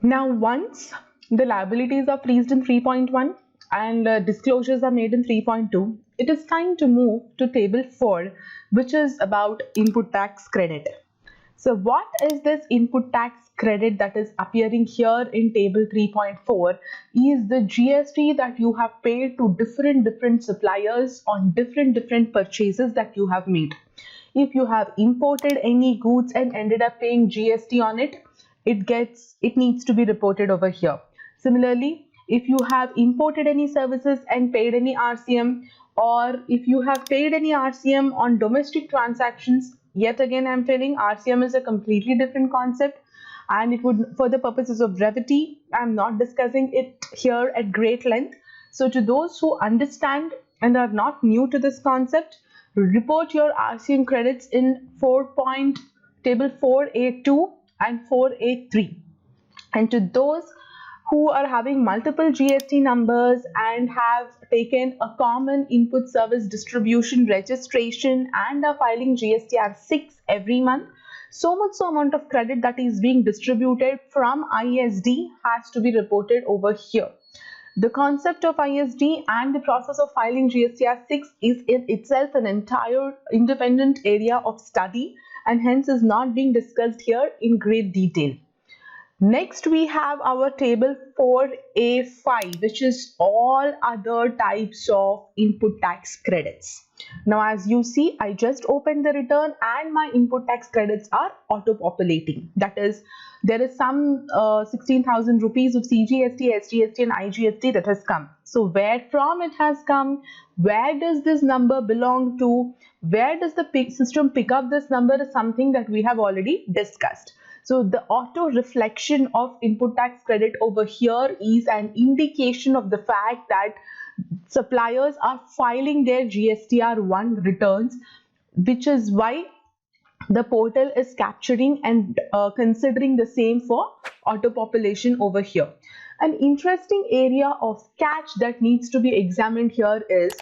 Now, once the liabilities are freezed in 3.1 and disclosures are made in 3.2, it is time to move to table 4, which is about input tax credit. So what is this input tax credit that is appearing here in table 3.4 is the GST that you have paid to different suppliers on different purchases that you have made. If you have imported any goods and ended up paying GST on it, it needs to be reported over here. Similarly, if you have imported any services and paid any RCM, or if you have paid any RCM on domestic transactions, yet again I'm telling RCM is a completely different concept, and it would, for the purposes of brevity, I'm not discussing it here at great length. So to those who understand and are not new to this concept, report your RCM credits in table 4A2 and 4A3. And to those who are having multiple GST numbers and have taken a common input service distribution registration and are filing GSTR6 every month, so amount of credit that is being distributed from ISD has to be reported over here. The concept of ISD and the process of filing GSTR6 is in itself an entire independent area of study and hence is not being discussed here in great detail. Next, we have our table 4A5, which is all other types of input tax credits. Now, as you see, I just opened the return and my input tax credits are auto-populating. That is, there is some 16,000 rupees of CGST, SGST and IGST that has come. So, where from it has come, where does this number belong to, where does the system pick up this number is something that we have already discussed. So the auto reflection of input tax credit over here is an indication of the fact that suppliers are filing their GSTR1 returns, which is why the portal is capturing and considering the same for auto population over here. An interesting area of catch that needs to be examined here is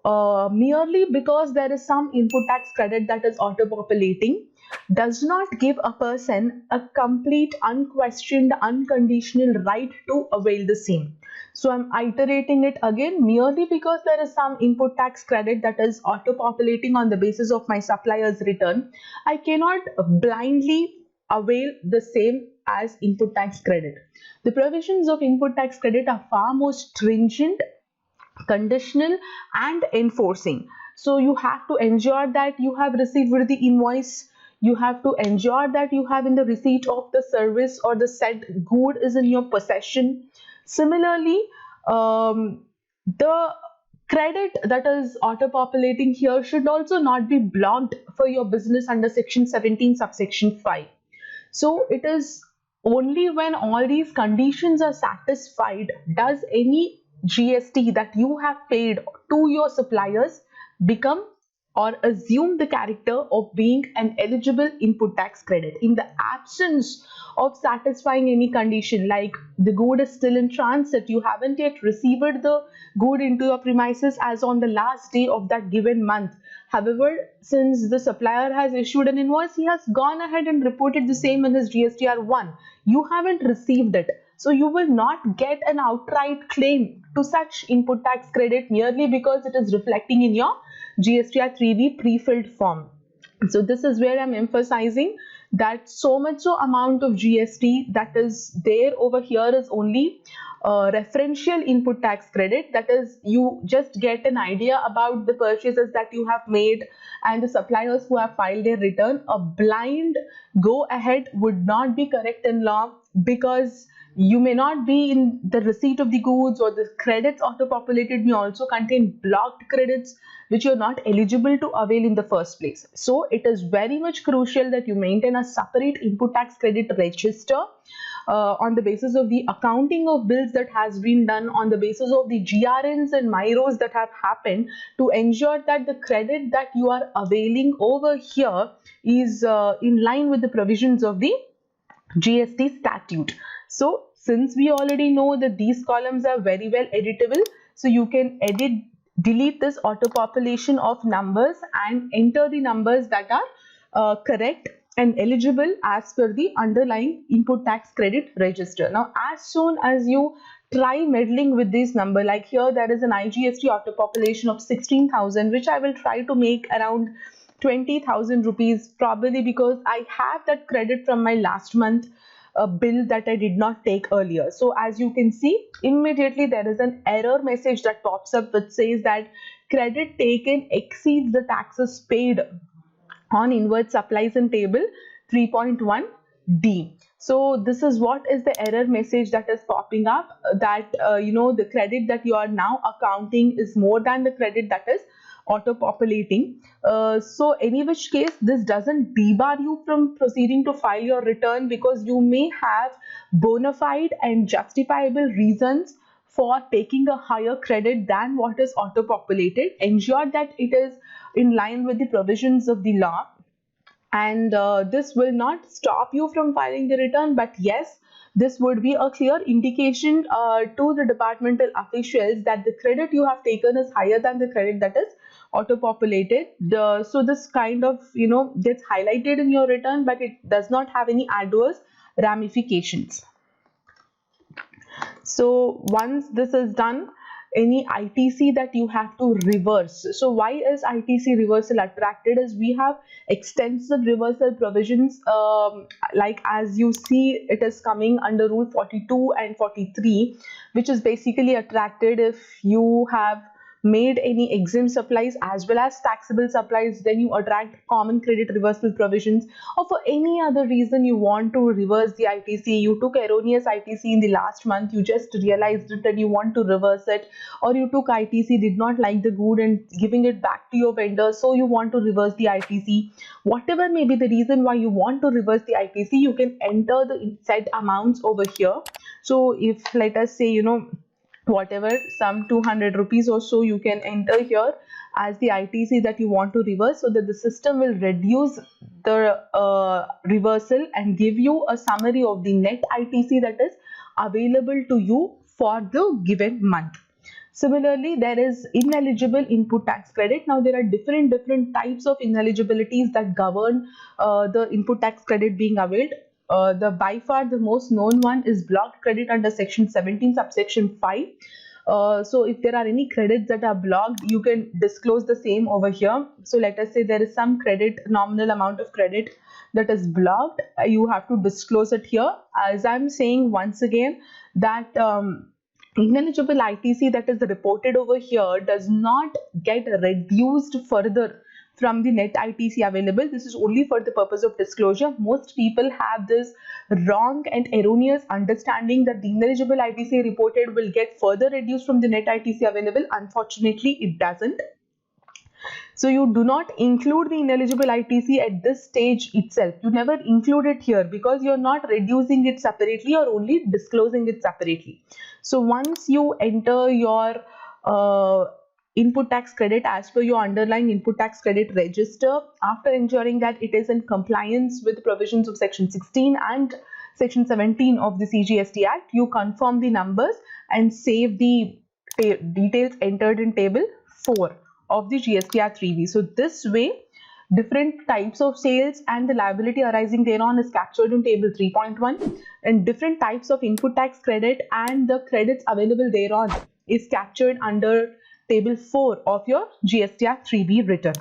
merely because there is some input tax credit that is auto populating does not give a person a complete, unquestioned, unconditional right to avail the same. So I'm iterating it again, merely because there is some input tax credit that is auto-populating on the basis of my supplier's return, I cannot blindly avail the same as input tax credit. The provisions of input tax credit are far more stringent, conditional and enforcing. So you have to ensure that you have received the invoice. You have to ensure that you have in the receipt of the service or the said good is in your possession. Similarly, the credit that is auto-populating here should also not be blocked for your business under section 17 subsection 5. So it is only when all these conditions are satisfied does any GST that you have paid to your suppliers become or assume the character of being an eligible input tax credit. In the absence of satisfying any condition, like the good is still in transit, you haven't yet received the good into your premises as on the last day of that given month. However, since the supplier has issued an invoice, he has gone ahead and reported the same in his GSTR1. You haven't received it. So you will not get an outright claim to such input tax credit merely because it is reflecting in your GSTR3B pre-filled form. So this is where I'm emphasizing that so amount of GST that is there over here is only referential input tax credit. That is, you just get an idea about the purchases that you have made and the suppliers who have filed their return. A blind go ahead would not be correct in law, because you may not be in the receipt of the goods, or the credits auto-populated may also contain blocked credits which you're not eligible to avail in the first place. So it is very much crucial that you maintain a separate input tax credit register on the basis of the accounting of bills that has been done, on the basis of the GRNs and MIROs that have happened, to ensure that the credit that you are availing over here is in line with the provisions of the GST statute. So since we already know that these columns are very well editable, so you can delete this auto population of numbers and enter the numbers that are correct and eligible as per the underlying input tax credit register. Now, as soon as you try meddling with this number, like here there is an IGST auto population of 16,000, which I will try to make around 20,000 rupees, probably because I have that credit from my last month bill that I did not take earlier. So as you can see, immediately there is an error message that pops up which says that credit taken exceeds the taxes paid on inward supplies in table 3.1D. So this is what is the error message that is popping up, that the credit that you are now accounting is more than the credit that is auto-populating. So any which case, this doesn't debar you from proceeding to file your return, because you may have bona fide and justifiable reasons for taking a higher credit than what is auto-populated. Ensure that it is in line with the provisions of the law, and this will not stop you from filing the return, but yes, this would be a clear indication to the departmental officials that the credit you have taken is higher than the credit that is auto-populated. So this kind of gets highlighted in your return, but it does not have any adverse ramifications. So once this is done, any ITC that you have to reverse. So why is ITC reversal attracted? Is we have extensive reversal provisions, like as you see, it is coming under Rule 42 and 43, which is basically attracted if you have made any exempt supplies as well as taxable supplies, then you attract common credit reversal provisions, or for any other reason you want to reverse the ITC. You took erroneous ITC in the last month, you just realized it and you want to reverse it, or you took ITC, did not like the good and giving it back to your vendor, so you want to reverse the ITC. Whatever may be the reason why you want to reverse the ITC, you can enter the said amounts over here. So if, let us say, whatever, some 200 rupees or so, you can enter here as the ITC that you want to reverse, so that the system will reduce the reversal and give you a summary of the net ITC that is available to you for the given month. Similarly, there is ineligible input tax credit. Now there are different types of ineligibilities that govern the input tax credit being availed. By far the most known one is blocked credit under section 17 subsection 5. So if there are any credits that are blocked, you can disclose the same over here. So let us say there is some credit, nominal amount of credit that is blocked, you have to disclose it here. As I'm saying once again, that ineligible ITC that is reported over here does not get reduced further from the net ITC available. This is only for the purpose of disclosure. Most people have this wrong and erroneous understanding that the ineligible ITC reported will get further reduced from the net ITC available. Unfortunately, it doesn't. So you do not include the ineligible ITC at this stage itself. You never include it here because you're not reducing it separately or only disclosing it separately. So once you enter your input tax credit as per your underlying input tax credit register, after ensuring that it is in compliance with the provisions of section 16 and section 17 of the CGST Act, you confirm the numbers and save the details entered in table 4 of the GSTR3B. So this way, different types of sales and the liability arising thereon is captured in table 3.1, and different types of input tax credit and the credits available thereon is captured under table 4 of your GSTR3B return.